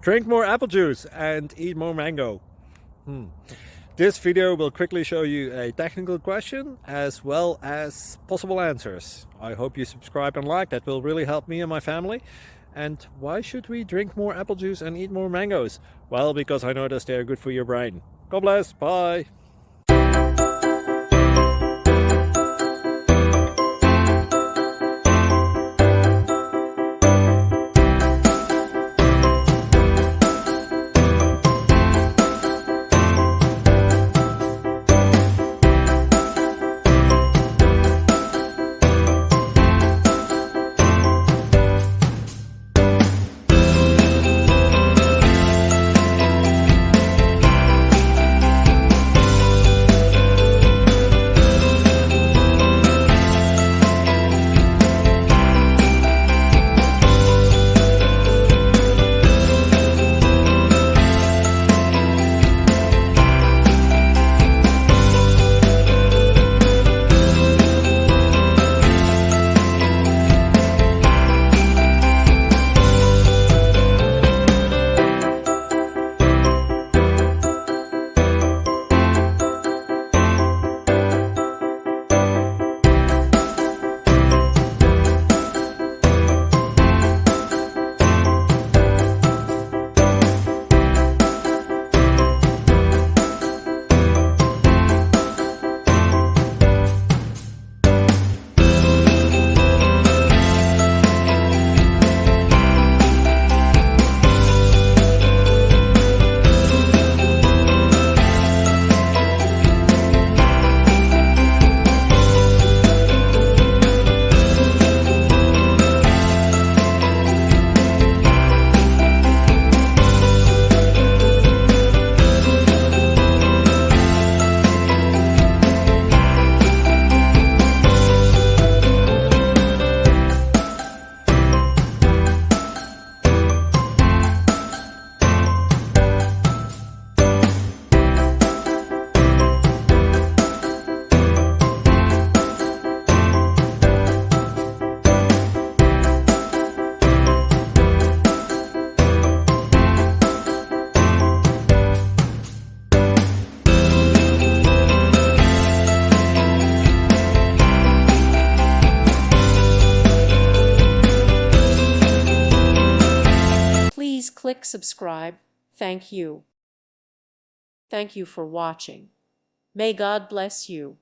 Drink more apple juice and eat more mango. This video will quickly show you a technical question as well as possible answers. I hope you subscribe and like, that will really help me and my family. And why should we drink more apple juice and eat more mangoes? Well, because I noticed they're good for your brain. God bless, bye! Please click subscribe. Thank you. Thank you for watching. May God bless you.